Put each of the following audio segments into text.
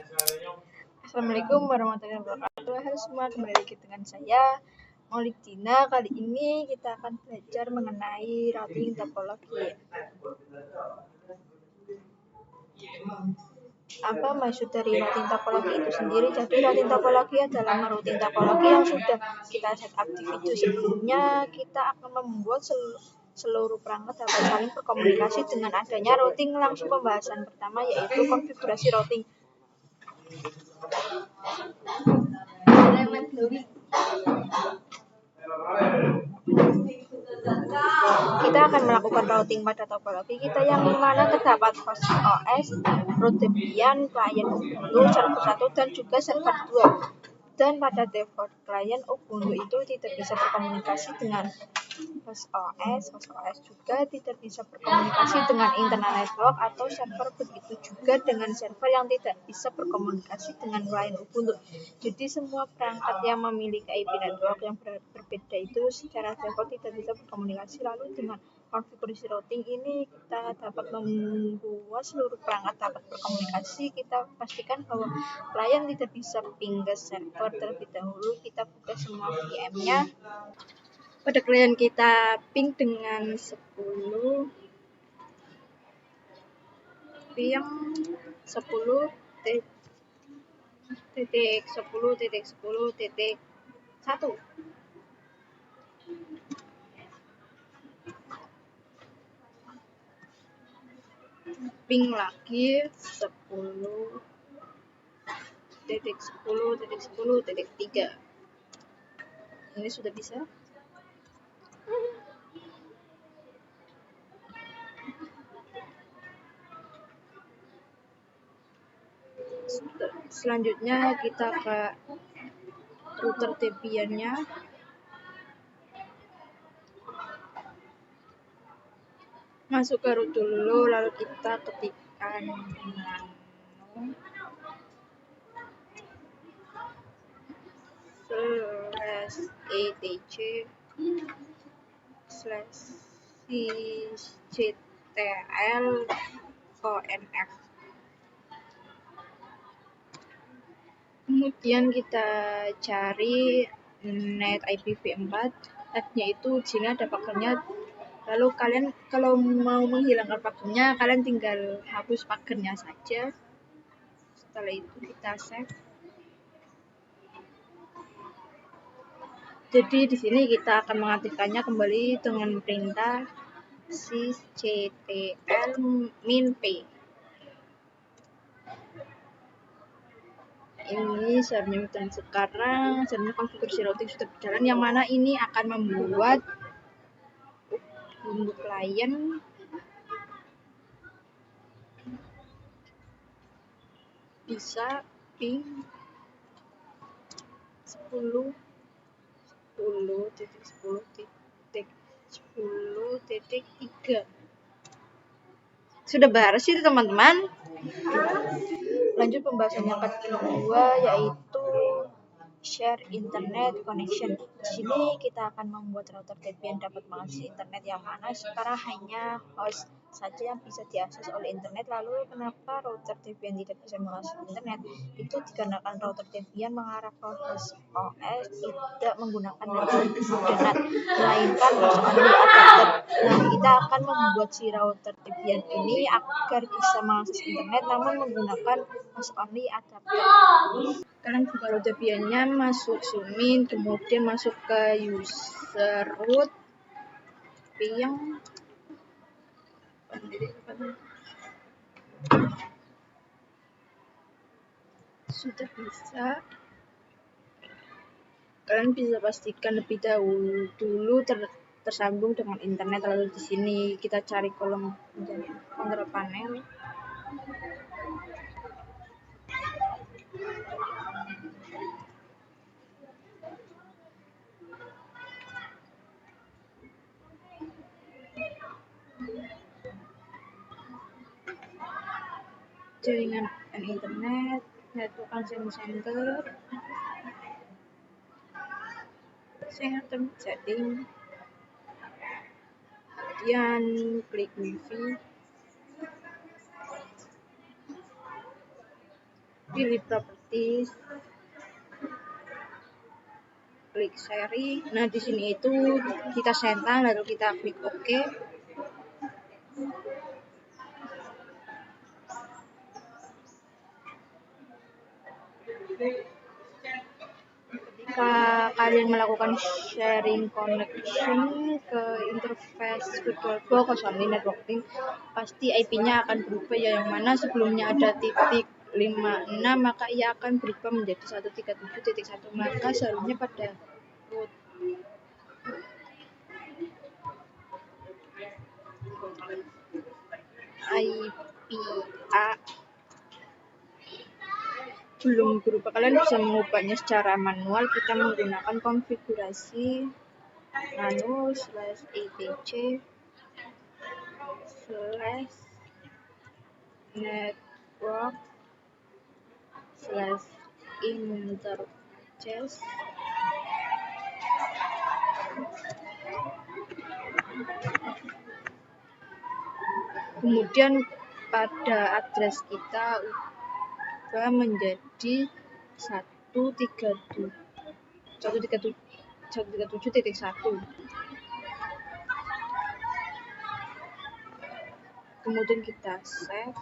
Assalamualaikum warahmatullahi wabarakatuh. Halo semua, kembali lagi dengan saya Maulidina. Kali ini kita akan belajar mengenai routing topologi. Apa maksud dari routing topologi itu sendiri? Jadi routing topologi adalah routing topologi yang sudah kita setup di video sebelumnya. Kita akan membuat seluruh perangkat dapat saling berkomunikasi dengan adanya routing. Langsung pembahasan pertama yaitu konfigurasi routing. Kita akan melakukan routing pada topologi kita yang mana terdapat host OS, root Debian, klien Ubuntu, server 1 dan juga server 2. Dan pada default klien Ubuntu itu tidak bisa berkomunikasi dengan host OS juga tidak bisa berkomunikasi dengan internal network atau server, begitu juga dengan server yang tidak bisa berkomunikasi dengan klien Ubuntu. Jadi semua perangkat yang memiliki IP network yang berbeda itu secara default tidak bisa berkomunikasi. Lalu dengan konfigurasi routing ini kita dapat membuat seluruh perangkat dapat berkomunikasi. Kita pastikan bahwa klien tidak bisa ping ke server terlebih dahulu. Kita buka semua VM-nya. Pada klien kita ping dengan 10 ping 10.10.10.1 ping lagi 10.10.10.3. Ini sudah bisa. Selanjutnya kita ke router Debian-nya. Masuk ke root dulu, lalu kita ketikkan /etc/ctl/onf. Kemudian kita cari net IPv4, netnya itu di sini ada pagernya. Lalu kalian kalau mau menghilangkan pagernya, kalian tinggal hapus pagernya saja. Setelah itu kita save. Jadi di sini kita akan mengaktifkannya kembali dengan perintah sysctl-min-p. Ini sebenarnya dan sekarang konfigurasi routing sudah berjalan, yang mana ini akan membuat Ubuntu klien bisa ping 10.10.10.3. Sudah beres itu teman-teman. Lanjut pembahasan yang kedua yaitu share internet connection. Di sini kita akan membuat router Debian dapat mengakses internet, yang mana sekarang hanya host saja yang bisa diakses oleh internet. Lalu kenapa router Debian tidak bisa mengakses internet? Itu dikarenakan router Debian mengarah ke host OS tidak menggunakan network DNAT, melainkan host only adapter. Nah, kita akan membuat si router Debian ini agar bisa mengakses internet namun menggunakan host only adapter. Kalian buka root Debian-nya, masuk submin, kemudian masuk ke user root ping. Sudah bisa. Kalian bisa pastikan lebih dulu tersambung dengan internet. Lalu di sini kita cari kolom control panel. Jaringan and internet, network and center, setting, kemudian klik wifi. pilih properties, klik sharing. Nah, di sini itu kita centang lalu kita klik OK. Ketika kalian melakukan sharing connection ke interface VirtualBox atau networking, pasti IP-nya akan berubah ya, yang mana sebelumnya ada titik 56 maka ia akan berubah menjadi 137.1. Maka seharusnya pada root IPA belum berubah, kalian bisa mengubahnya secara manual. Kita menggunakan konfigurasi nano /etc/network/interface. Kemudian pada address kita ubah menjadi 137.1. Kemudian kita save.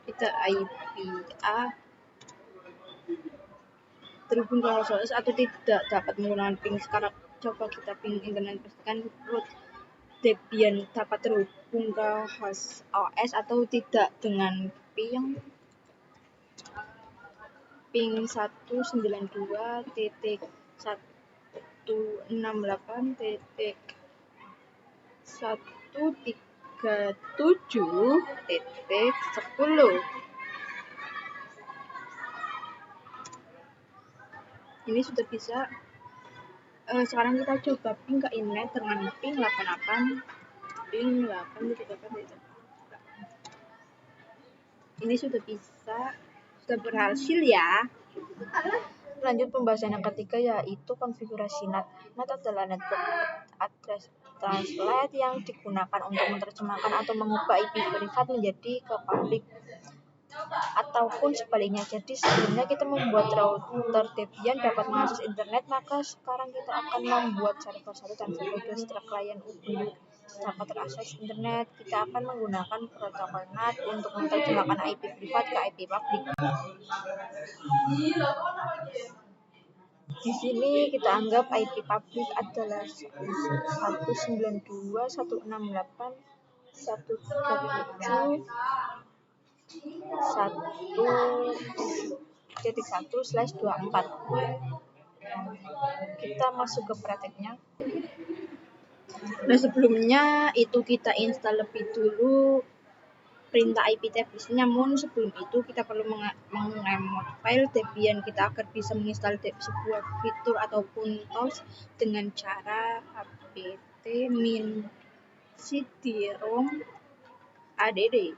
Kita IPA terhubung ke host OS atau tidak dapat menggunakan ping. Sekarang coba kita ping internet, pastikan root Debian dapat terhubung ke host OS atau tidak dengan ping 192.168.137.10. Ini sudah bisa. Sekarang kita coba ping ke internet dengan ping 88. Ini sudah bisa, sudah berhasil ya. Lanjut pembahasan yang ketiga, yaitu konfigurasi NAT. NAT adalah network address translate yang digunakan untuk menerjemahkan atau mengubah IP privat menjadi ke publik ataupun sebaliknya. Jadi sebelumnya kita membuat router Debian dapat mengakses internet, maka sekarang kita akan membuat server 1 dan server 2. Setelah klien Ubuntu dapat terakses internet, kita akan menggunakan protokol NAT untuk menerjemahkan IP privat ke IP publik. Di sini kita anggap IP publik adalah 192.168.1.1/24. Kita masuk ke prakteknya. Nah, sebelumnya itu kita install lebih dulu perintah IP tables. Namun sebelum itu kita perlu mengemod file Debian kita agar bisa menginstal sebuah fitur ataupun tools dengan cara apt-min cd-rom add.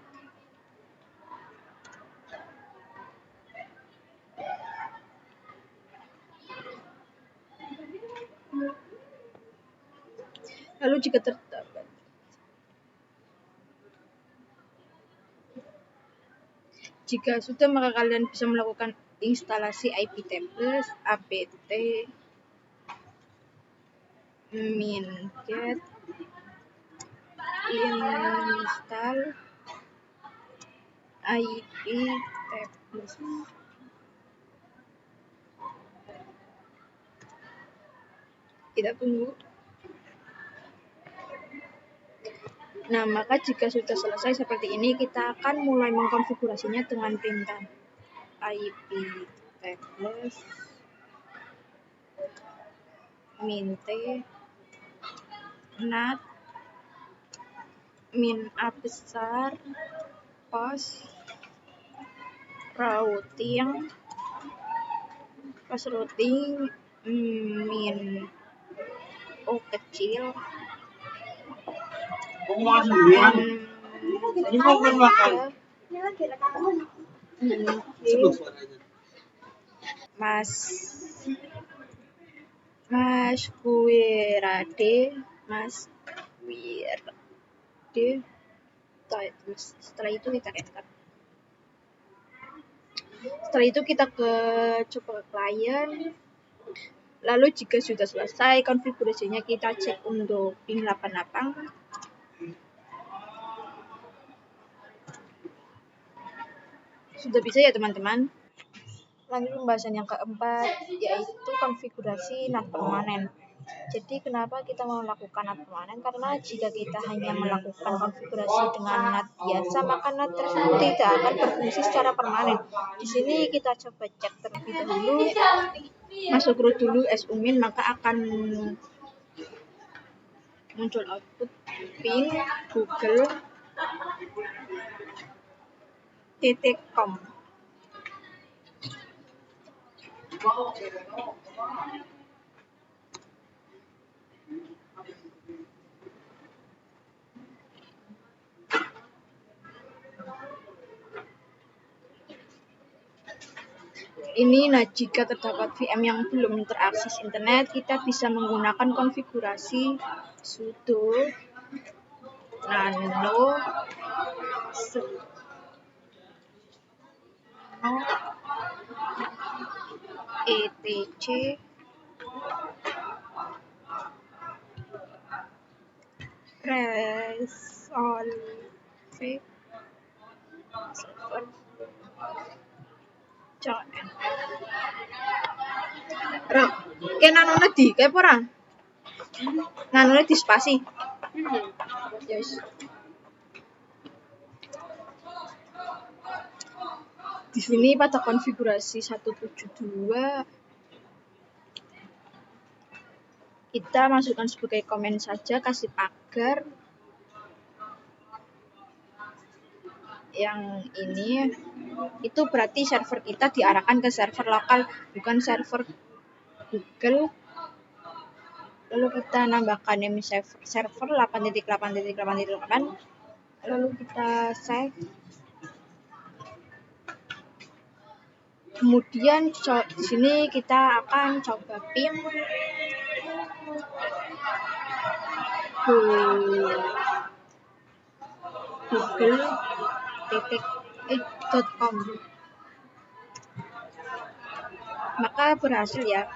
Lalu jika terdapat Jika sudah, maka kalian bisa melakukan instalasi IP tables apt-min get install IP tables. Kita tunggu. Nah, maka jika sudah selesai seperti ini, kita akan mulai mengkonfigurasinya dengan perintah IP tables mint nat min a besar pas routing min o kecil mas Mas Wirade setelah itu kita enter. Setelah itu kita coba ke klien. Lalu jika sudah selesai konfigurasinya, kita cek untuk ping 88. Sudah bisa ya teman-teman. Lanjut pembahasan yang keempat, yaitu konfigurasi NAT permanen. Jadi kenapa kita mau melakukan NAT permanen? Karena jika kita hanya melakukan konfigurasi dengan NAT biasa, maka NAT tersebut tidak akan berfungsi secara permanen. Di sini kita coba cek terlebih dahulu, masuk root dulu sumin, maka akan muncul output ping google.com. Ini, jika terdapat VM yang belum terakses internet, kita bisa menggunakan konfigurasi sudo nano etc resolve server join. Kayak nanone di kayak apa ora? Nanone di spasi. Yes. Di sini pada konfigurasi 172 kita masukkan sebagai komen saja, kasih pagar yang ini. Itu berarti server kita diarahkan ke server lokal, bukan server Google. Lalu kita nambahkan name server 8.8.8.8. Lalu kita save. Kemudian di sini kita akan coba ping google.com. Maka berhasil ya.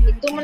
Itu